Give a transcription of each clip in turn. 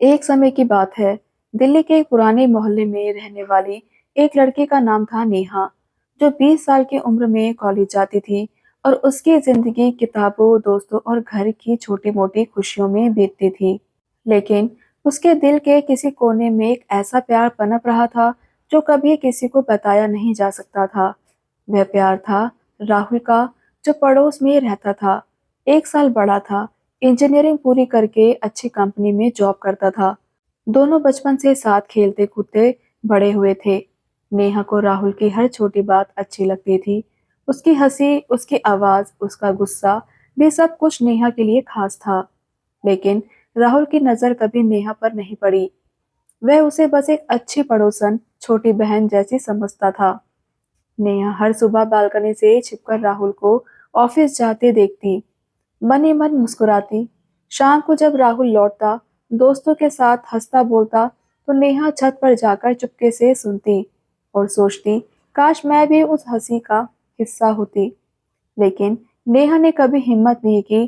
एक समय की बात है। दिल्ली के एक पुराने मोहल्ले में रहने वाली एक लड़की का नाम था नेहा, जो 20 साल की उम्र में कॉलेज जाती थी और उसकी जिंदगी किताबों, दोस्तों और घर की छोटी-मोटी खुशियों में बीतती थी। लेकिन उसके दिल के किसी कोने में एक ऐसा प्यार पनप रहा था, जो कभी किसी को बताया नहीं जा सकता था। वह प्यार था राहुल का, जो पड़ोस में रहता था। 1 साल बड़ा था, इंजीनियरिंग पूरी करके अच्छी कंपनी में जॉब करता था। दोनों बचपन से साथ खेलते कूदते बड़े हुए थे। नेहा को राहुल की हर छोटी बात अच्छी लगती थी। उसकी हंसी, उसकी आवाज, उसका गुस्सा भी सब कुछ नेहा के लिए खास था। लेकिन राहुल की नजर कभी नेहा पर नहीं पड़ी। वह उसे बस एक अच्छी पड़ोसन, छोटी बहन जैसी समझता था। नेहा हर सुबह बालकनी से छिपकर राहुल को ऑफिस जाते देखती, मन ही मन मुस्कुराती। शाम को जब राहुल लौटता, दोस्तों के साथ हंसता बोलता, तो नेहा छत पर जाकर चुपके से सुनती और सोचती, काश मैं भी उस हंसी का हिस्सा होती। लेकिन नेहा ने कभी हिम्मत नहीं की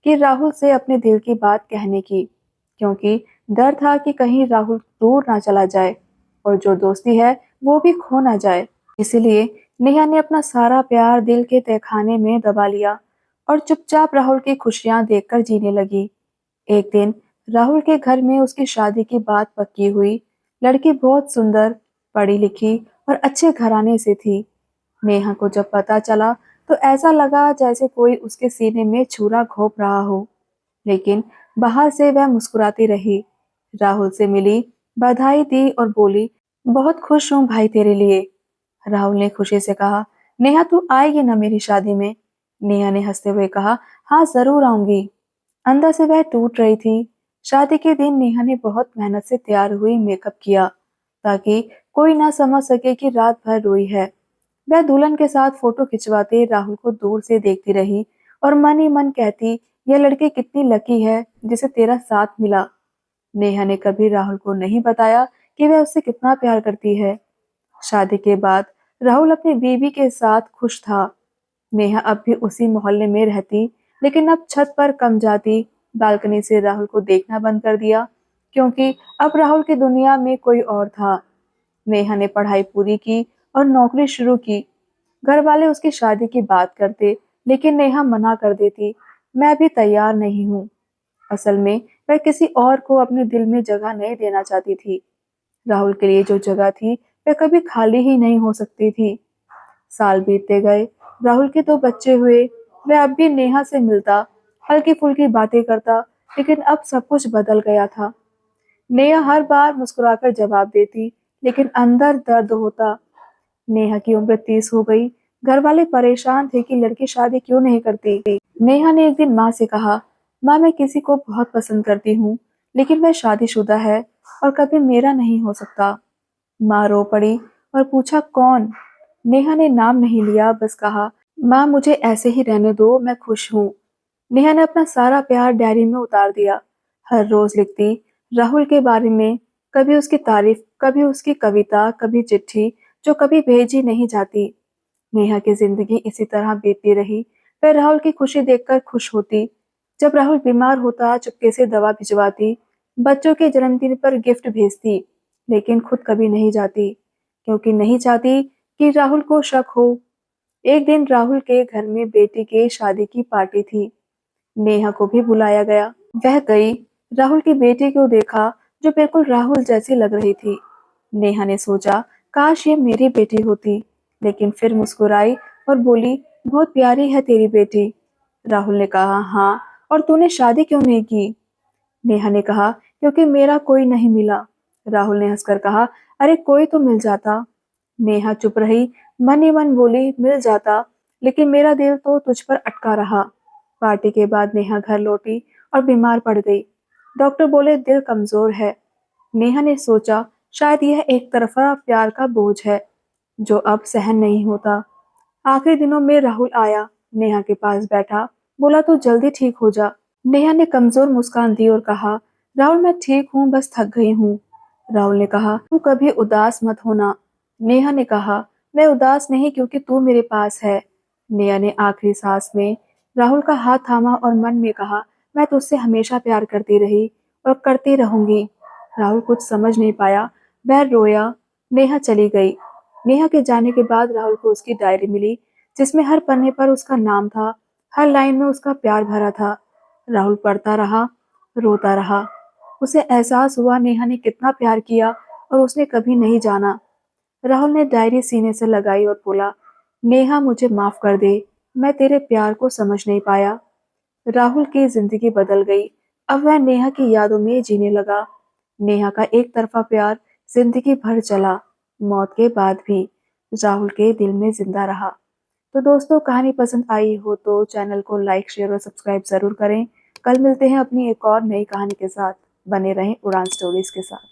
कि राहुल से अपने दिल की बात कहने की, क्योंकि डर था कि कहीं राहुल दूर ना चला जाए और जो दोस्ती है वो भी खो ना जाए। इसीलिए नेहा ने अपना सारा प्यार दिल के तहखाने में दबा लिया और चुपचाप राहुल की खुशियां देखकर जीने लगी। एक दिन राहुल के घर में उसकी शादी की बात पक्की हुई। लड़की बहुत सुंदर, पढ़ी लिखी और अच्छे घराने से थी। नेहा को जब पता चला तो ऐसा लगा जैसे कोई उसके सीने में छुरा घोंप रहा हो। लेकिन बाहर से वह मुस्कुराती रही, राहुल से मिली, बधाई दी और बोली, बहुत खुश हूँ भाई तेरे लिए। राहुल ने खुशी से कहा, नेहा तू आएगी ना मेरी शादी में? नेहा ने हंसते हुए कहा, हाँ जरूर आऊंगी। अंदर से वह टूट रही थी। शादी के दिन नेहा ने बहुत मेहनत से तैयार हुई, मेकअप किया ताकि कोई ना समझ सके कि रात भर रोई है। वह दुल्हन के साथ फोटो खिंचवाते राहुल को दूर से देखती रही और मन ही मन कहती, यह लड़की कितनी लकी है जिसे तेरा साथ मिला। नेहा ने कभी राहुल को नहीं बताया कि वह उससे कितना प्यार करती है। शादी के बाद राहुल अपनी बीवी के साथ खुश था। नेहा अब भी उसी मोहल्ले में रहती, लेकिन अब छत पर कम जाती, बालकनी से राहुल को देखना बंद कर दिया, क्योंकि अब राहुल की दुनिया में कोई और था। नेहा ने पढ़ाई पूरी की और नौकरी शुरू की। घर वाले उसकी शादी की बात करते, लेकिन नेहा मना कर देती, मैं अभी तैयार नहीं हूँ। असल में वह किसी और को अपने दिल में जगह नहीं देना चाहती थी। राहुल के लिए जो जगह थी वह कभी खाली ही नहीं हो सकती थी। साल बीतते गए, राहुल के 2 बच्चे हुए। वह अब भी नेहा से मिलता, हल्की फुल्की बातें करता, लेकिन अब सब कुछ बदल गया था। नेहा हर बार मुस्कुराकर जवाब देती, लेकिन अंदर दर्द होता। नेहा की उम्र 30 हो गई। घर वाले परेशान थे कि लड़की शादी क्यों नहीं करती। नेहा ने एक दिन माँ से कहा, माँ मैं किसी को बहुत पसंद करती हूँ, लेकिन वह शादीशुदा है और कभी मेरा नहीं हो सकता। माँ रो पड़ी और पूछा कौन? नेहा ने नाम नहीं लिया, बस कहा, माँ मुझे ऐसे ही रहने दो, मैं खुश हूँ। नेहा ने अपना सारा प्यार डायरी में उतार दिया। हर रोज लिखती राहुल के बारे में, कभी उसकी तारीफ, कभी उसकी कविता, कभी चिट्ठी जो कभी भेजी नहीं जाती। नेहा की जिंदगी इसी तरह बीतती रही। वह राहुल की खुशी देखकर खुश होती। जब राहुल बीमार होता चुपके से दवा भिजवाती, बच्चों के जन्मदिन पर गिफ्ट भेजती, लेकिन खुद कभी नहीं जाती, क्योंकि नहीं चाहती कि राहुल को शक हो। एक दिन राहुल के घर में बेटी के शादी की पार्टी थी। नेहा को भी बुलाया गया। वह गई, राहुल की बेटी को देखा, जो बिल्कुल राहुल जैसी लग रही थी। नेहा ने सोचा, काश ये मेरी बेटी होती, लेकिन फिर मुस्कुराई और बोली, बहुत प्यारी है तेरी बेटी। राहुल ने कहा, हाँ, और तूने शादी क्यों नहीं की? नेहा ने कहा, क्योंकि मेरा कोई नहीं मिला। राहुल ने हंसकर कहा, अरे कोई तो मिल जाता। नेहा चुप रही, मन ही मन बोली, मिल जाता, लेकिन मेरा दिल तो तुझ पर अटका रहा। पार्टी के बाद नेहा घर लौटी और बीमार पड़ गई। डॉक्टर बोले दिल कमजोर है। नेहा ने सोचा, शायद यह एक तरफा प्यार का बोझ है जो अब सहन नहीं होता। आखिरी दिनों में राहुल आया, नेहा के पास बैठा, बोला तू जल्दी ठीक हो जा। नेहा ने कमजोर मुस्कान दी और कहा, राहुल मैं ठीक हूँ, बस थक गई हूँ। राहुल ने कहा, तू कभी उदास मत होना। नेहा ने कहा, मैं उदास नहीं, क्योंकि तू मेरे पास है। नेहा ने आखिरी सांस में राहुल का हाथ थामा और मन में कहा, मैं तुझसे हमेशा प्यार करती रही और करती रहूंगी। राहुल कुछ समझ नहीं पाया, वह रोया। नेहा चली गई। नेहा के जाने के बाद राहुल को उसकी डायरी मिली, जिसमें हर पन्ने पर उसका नाम था, हर लाइन में उसका प्यार भरा था। राहुल पढ़ता रहा, रोता रहा। उसे एहसास हुआ नेहा ने कितना प्यार किया और उसने कभी नहीं जाना। राहुल ने डायरी सीने से लगाई और बोला, नेहा मुझे माफ कर दे, मैं तेरे प्यार को समझ नहीं पाया। राहुल की जिंदगी बदल गई। अब वह नेहा की यादों में जीने लगा। नेहा का एक तरफा प्यार जिंदगी भर चला, मौत के बाद भी राहुल के दिल में जिंदा रहा। तो दोस्तों, कहानी पसंद आई हो तो चैनल को लाइक, शेयर और सब्सक्राइब जरूर करें। कल मिलते हैं अपनी एक और नई कहानी के साथ। बने रहें उड़ान स्टोरीज के साथ।